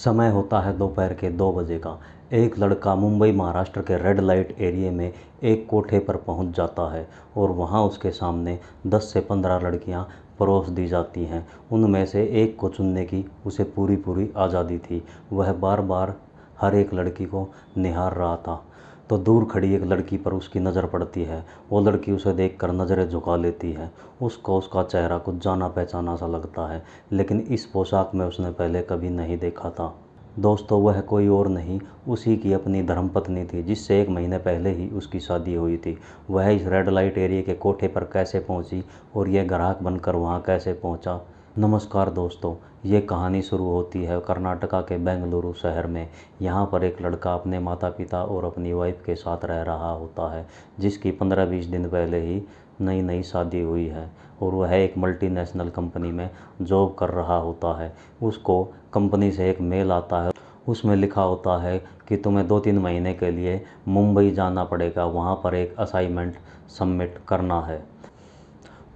समय होता है दोपहर के 2 बजे का। एक लड़का मुंबई महाराष्ट्र के रेड लाइट एरिया में एक कोठे पर पहुंच जाता है और वहां उसके सामने 10 से 15 लड़कियां परोस दी जाती हैं। उनमें से एक को चुनने की उसे पूरी पूरी आज़ादी थी। वह बार बार हर एक लड़की को निहार रहा था। तो दूर खड़ी एक लड़की पर उसकी नज़र पड़ती है। वो लड़की उसे देखकर नज़रें झुका लेती है। उसको उसका चेहरा कुछ जाना पहचाना सा लगता है, लेकिन इस पोशाक में उसने पहले कभी नहीं देखा था। दोस्तों, वह कोई और नहीं, उसी की अपनी धर्मपत्नी थी, जिससे 1 महीने पहले ही उसकी शादी हुई थी। वह इस रेड लाइट एरिया के कोठे पर कैसे पहुंची और यह ग्राहक बनकर वहां कैसे पहुंचा। नमस्कार दोस्तों, ये कहानी शुरू होती है कर्नाटका के बेंगलुरु शहर में। यहाँ पर एक लड़का अपने माता पिता और अपनी वाइफ के साथ रह रहा होता है, जिसकी 15-20 दिन पहले ही नई नई शादी हुई है और वह एक मल्टीनेशनल कंपनी में जॉब कर रहा होता है। उसको कंपनी से एक मेल आता है। उसमें लिखा होता है कि तुम्हें 2-3 महीने के लिए मुंबई जाना पड़ेगा, वहाँ पर एक असाइनमेंट सबमिट करना है।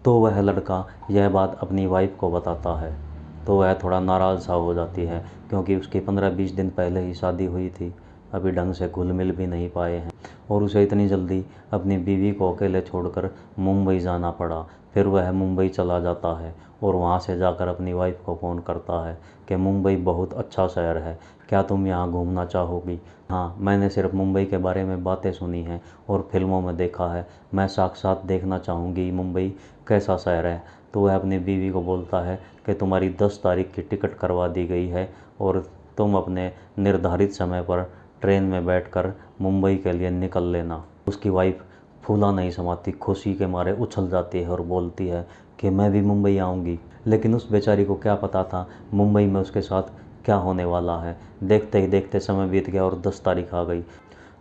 तो वह लड़का यह बात अपनी वाइफ को बताता है तो वह थोड़ा नाराज़ सा हो जाती है, क्योंकि उसकी 15-20 दिन पहले ही शादी हुई थी, अभी ढंग से घुल मिल भी नहीं पाए हैं और उसे इतनी जल्दी अपनी बीवी को अकेले छोड़कर मुंबई जाना पड़ा। फिर वह मुंबई चला जाता है और वहाँ से जाकर अपनी वाइफ को फ़ोन करता है कि मुंबई बहुत अच्छा शहर है, क्या तुम यहाँ घूमना चाहोगी? हाँ, मैंने सिर्फ मुंबई के बारे में बातें सुनी हैं और फिल्मों में देखा है, मैं साक्षात देखना चाहूँगी मुंबई कैसा शहर है। तो वह अपनी बीवी को बोलता है कि तुम्हारी 10 तारीख की टिकट करवा दी गई है और तुम अपने निर्धारित समय पर ट्रेन में बैठकर मुंबई के लिए निकल लेना। उसकी वाइफ फूला नहीं समाती, खुशी के मारे उछल जाती है और बोलती है कि मैं भी मुंबई आऊँगी। लेकिन उस बेचारी को क्या पता था मुंबई में उसके साथ क्या होने वाला है। देखते ही देखते समय बीत गया और 10 तारीख आ गई।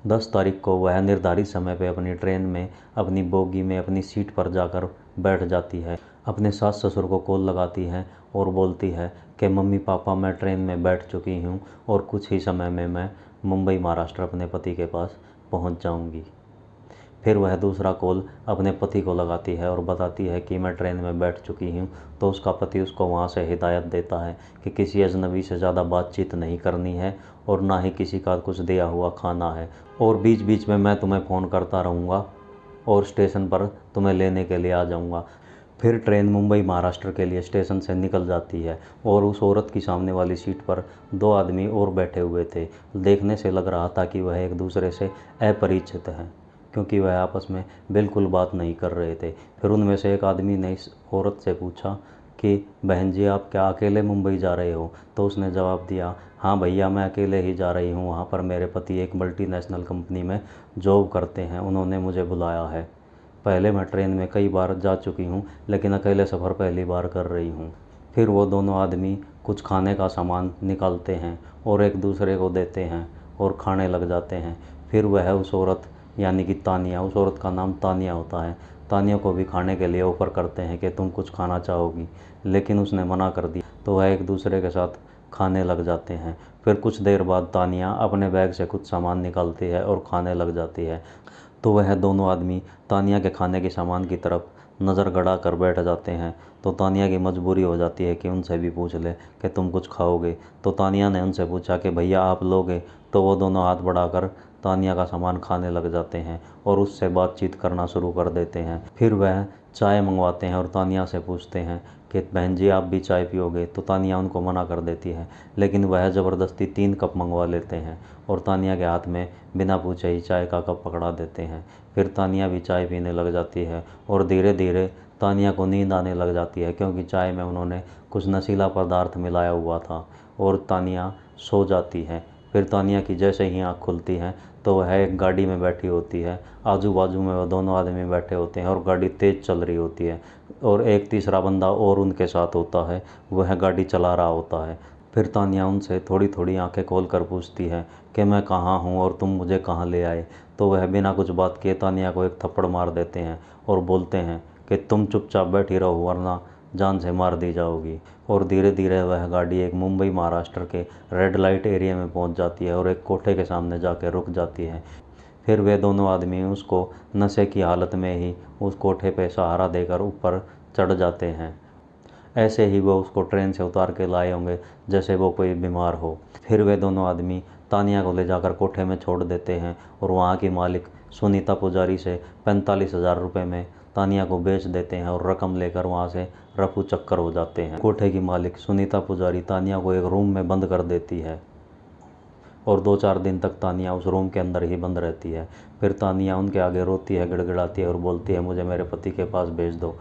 10 तारीख को वह निर्धारित समय पर अपनी ट्रेन में अपनी बोगी में अपनी सीट पर जाकर बैठ जाती है। अपने सास ससुर को कॉल लगाती है और बोलती है कि मम्मी पापा, मैं ट्रेन में बैठ चुकी हूँ और कुछ ही समय में मैं मुंबई महाराष्ट्र अपने पति के पास पहुँच जाऊँगी। फिर वह दूसरा कॉल अपने पति को लगाती है और बताती है कि मैं ट्रेन में बैठ चुकी हूँ। तो उसका पति उसको वहाँ से हिदायत देता है कि किसी अजनबी से ज़्यादा बातचीत नहीं करनी है और ना ही किसी का कुछ दिया हुआ खाना है, और बीच बीच में मैं तुम्हें फ़ोन करता रहूँगा और स्टेशन पर तुम्हें लेने के लिए आ जाऊँगा। फिर ट्रेन मुंबई महाराष्ट्र के लिए स्टेशन से निकल जाती है और उस औरत की सामने वाली सीट पर 2 आदमी और बैठे हुए थे। देखने से लग रहा था कि वह एक दूसरे से अपरिचित हैं, क्योंकि वह आपस में बिल्कुल बात नहीं कर रहे थे। फिर उनमें से एक आदमी ने इस औरत से पूछा कि बहन जी, आप क्या अकेले मुंबई जा रहे हो? तो उसने जवाब दिया, हाँ भैया, मैं अकेले ही जा रही हूँ, वहाँ पर मेरे पति एक मल्टीनेशनल कंपनी में जॉब करते हैं, उन्होंने मुझे बुलाया है। पहले मैं ट्रेन में कई बार जा चुकी हूँ, लेकिन अकेले सफ़र पहली बार कर रही हूँ। फिर वो दोनों आदमी कुछ खाने का सामान निकालते हैं और एक दूसरे को देते हैं और खाने लग जाते हैं। फिर वह उस औरत यानी कि तानिया, उस औरत का नाम तानिया होता है, तानिया को भी खाने के लिए ऑफ़र करते हैं कि तुम कुछ खाना चाहोगी, लेकिन उसने मना कर दिया। तो वह एक दूसरे के साथ खाने लग जाते हैं। फिर कुछ देर बाद तानिया अपने बैग से कुछ सामान निकालती है और खाने लग जाती है। तो वह दोनों आदमी तानिया के खाने के सामान की तरफ नज़र गड़ा कर बैठ जाते हैं। तो तानिया की मजबूरी हो जाती है कि उनसे भी पूछ ले कि तुम कुछ खाओगे। तो तानिया ने उनसे पूछा कि भैया आप लोगे? तो वो दोनों हाथ बढ़ाकर तानिया का सामान खाने लग जाते हैं और उससे बातचीत करना शुरू कर देते हैं। फिर वह चाय मंगवाते हैं और तानिया से पूछते हैं कि बहन जी, आप भी चाय पियोगे? तो तानिया उनको मना कर देती है, लेकिन वह ज़बरदस्ती 3 कप मंगवा लेते हैं और तानिया के हाथ में बिना पूछे ही चाय का कप पकड़ा देते हैं। फिर तानिया भी चाय पीने लग जाती है और धीरे धीरे तानिया को नींद आने लग जाती है, क्योंकि चाय में उन्होंने कुछ नशीला पदार्थ मिलाया हुआ था, और तानिया सो जाती है। फिर तानिया की जैसे ही आँख खुलती है तो वह एक गाड़ी में बैठी होती है। आजू बाजू में वह दोनों आदमी बैठे होते हैं और गाड़ी तेज़ चल रही होती है और एक तीसरा बंदा और उनके साथ होता है, वह गाड़ी चला रहा होता है। फिर तानिया उनसे थोड़ी थोड़ी आंखें खोल कर पूछती है कि मैं कहाँ हूँ और तुम मुझे कहाँ ले आए? तो वह बिना कुछ बात किए तानिया को एक थप्पड़ मार देते हैं और बोलते हैं कि तुम चुपचाप बैठी रहो, वरना जान से मार दी जाओगी। और धीरे धीरे वह गाड़ी एक मुंबई महाराष्ट्र के रेड लाइट एरिया में पहुंच जाती है और एक कोठे के सामने जाकर रुक जाती है। फिर वे दोनों आदमी उसको नशे की हालत में ही उस कोठे पे सहारा देकर ऊपर चढ़ जाते हैं। ऐसे ही वो उसको ट्रेन से उतार के लाए होंगे जैसे वो कोई बीमार हो। फिर वे दोनों आदमी तानिया को ले जाकर कोठे में छोड़ देते हैं और वहाँ की मालिक सुनीता पुजारी से 45,000 रुपये में तानिया को बेच देते हैं और रकम लेकर वहाँ से रफू चक्कर हो जाते हैं। कोठे की मालिक सुनीता पुजारी तानिया को एक रूम में बंद कर देती है और 2-4 दिन तक तानिया उस रूम के अंदर ही बंद रहती है। फिर तानिया उनके आगे रोती है, गिड़गिड़ाती है और बोलती है मुझे मेरे पति के पास भेज दो।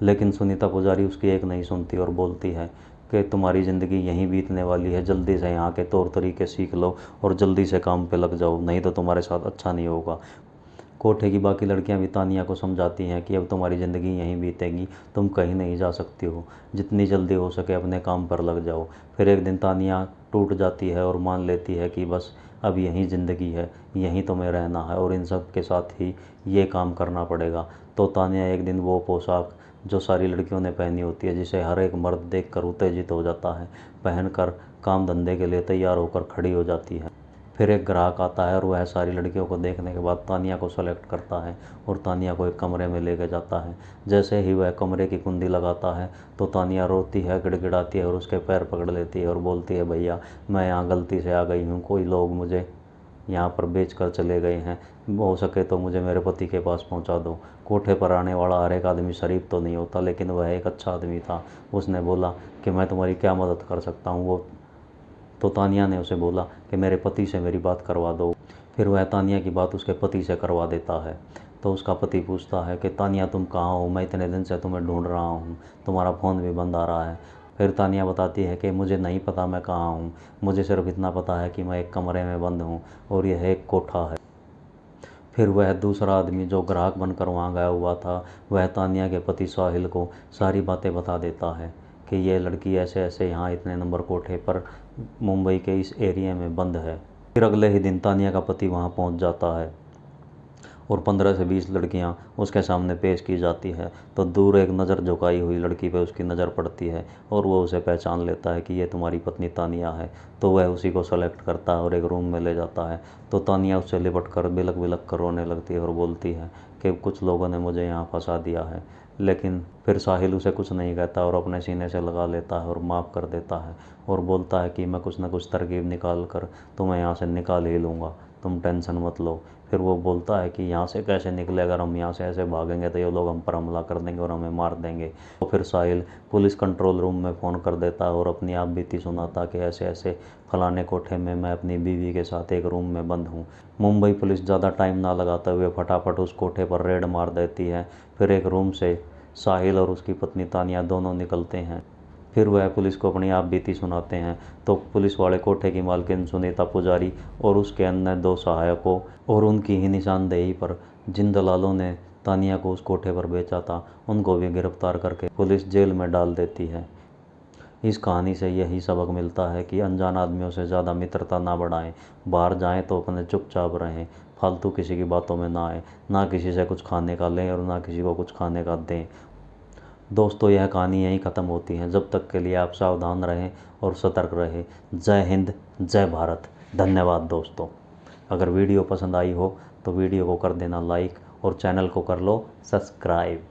लेकिन सुनीता पुजारी उसकी एक नहीं सुनती और बोलती है कि तुम्हारी ज़िंदगी यहीं बीतने वाली है, जल्दी से यहाँ के तौर तरीके सीख लो और जल्दी से काम पे लग जाओ, नहीं तो तुम्हारे साथ अच्छा नहीं होगा। कोठे की बाकी लड़कियां भी तानिया को समझाती हैं कि अब तुम्हारी ज़िंदगी यहीं बीतेगी, तुम कहीं नहीं जा सकती हो, जितनी जल्दी हो सके अपने काम पर लग जाओ। फिर एक दिन तानिया टूट जाती है और मान लेती है कि बस अब यहीं ज़िंदगी है, यहीं तुम्हें रहना है और इन सब के साथ ही ये काम करना पड़ेगा। तो तानिया एक दिन वो पोशाक जो सारी लड़कियों ने पहनी होती है, जिसे हर एक मर्द देखकर उत्तेजित हो जाता है, पहनकर काम धंधे के लिए तैयार होकर खड़ी हो जाती है। फिर एक ग्राहक आता है और वह सारी लड़कियों को देखने के बाद तानिया को सेलेक्ट करता है और तानिया को एक कमरे में लेके जाता है। जैसे ही वह कमरे की कुंडी लगाता है तो तानिया रोती है, गिड़गिड़ाती है और उसके पैर पकड़ लेती है और बोलती है भैया मैं यहाँ गलती से आ गई हूँ, कोई लोग मुझे यहाँ पर बेच कर चले गए हैं, हो सके तो मुझे मेरे पति के पास पहुँचा दो। कोठे पर आने वाला हर एक आदमी शरीफ तो नहीं होता, लेकिन वह एक अच्छा आदमी था। उसने बोला कि मैं तुम्हारी क्या मदद कर सकता हूँ। तो तानिया ने उसे बोला कि मेरे पति से मेरी बात करवा दो। फिर वह तानिया की बात उसके पति से करवा देता है। तो उसका पति पूछता है कि तानिया तुम कहाँ हो, मैं इतने दिन से तुम्हें ढूंढ रहा हूँ, तुम्हारा फ़ोन भी बंद आ रहा है। फिर तानिया बताती है कि मुझे नहीं पता मैं कहाँ हूँ, मुझे सिर्फ इतना पता है कि मैं एक कमरे में बंद हूँ और यह एक कोठा है। फिर वह दूसरा आदमी जो ग्राहक बनकर वहाँ गया हुआ था, वह तानिया के पति साहिल को सारी बातें बता देता है कि ये लड़की ऐसे ऐसे यहाँ इतने नंबर कोठे पर मुंबई के इस एरिया में बंद है। फिर अगले ही दिन तानिया का पति वहाँ पहुँच जाता है और 15 से 20 लड़कियां उसके सामने पेश की जाती है। तो दूर एक नज़र झुकाई हुई लड़की पे उसकी नज़र पड़ती है और वो उसे पहचान लेता है कि ये तुम्हारी पत्नी तानिया है। तो वह उसी को सेलेक्ट करता है और एक रूम में ले जाता है। तो तानिया उससे लिपट कर बिलक बिलक कर रोने लगती है और बोलती है कि कुछ लोगों ने मुझे यहाँ फंसा दिया है। लेकिन फिर साहिल उसे कुछ नहीं कहता और अपने सीने से लगा लेता है और माफ़ कर देता है और बोलता है कि मैं कुछ ना कुछ तरकीब निकाल कर तुम्हें यहाँ से निकाल ही लूँगा, तुम टेंशन मत लो। फिर वो बोलता है कि यहाँ से कैसे निकले, अगर हम यहाँ से ऐसे भागेंगे तो ये लोग हम पर हमला कर देंगे और हमें मार देंगे। तो फिर साहिल पुलिस कंट्रोल रूम में फ़ोन कर देता है और अपनी आप बीती सुनाता कि ऐसे ऐसे फलाने कोठे में मैं अपनी बीवी के साथ एक रूम में बंद हूँ। मुंबई पुलिस ज़्यादा टाइम ना लगाते हुए फटाफट उस कोठे पर रेड मार देती है। फिर एक रूम से साहिल और उसकी पत्नी तानिया दोनों निकलते हैं। फिर वह पुलिस को अपनी आप बीती सुनाते हैं। तो पुलिस वाले कोठे की मालकिन सुनीता पुजारी और उसके अन्य 2 सहायकों और उनकी ही निशानदेही पर जिन दलालों ने तानिया को उस कोठे पर बेचा था, उनको भी गिरफ्तार करके पुलिस जेल में डाल देती है। इस कहानी से यही सबक मिलता है कि अनजान आदमियों से ज़्यादा मित्रता ना बढ़ाएं, बाहर जाएं तो अपने चुपचाप रहें, फालतू किसी की बातों में ना आए, ना किसी से कुछ खाने का लें और ना किसी को कुछ खाने का दें। दोस्तों, यह कहानी यहीं ख़त्म होती है। जब तक के लिए आप सावधान रहें और सतर्क रहें। जय हिंद, जय भारत। धन्यवाद दोस्तों। अगर वीडियो पसंद आई हो तो वीडियो को कर देना लाइक और चैनल को कर लो सब्सक्राइब।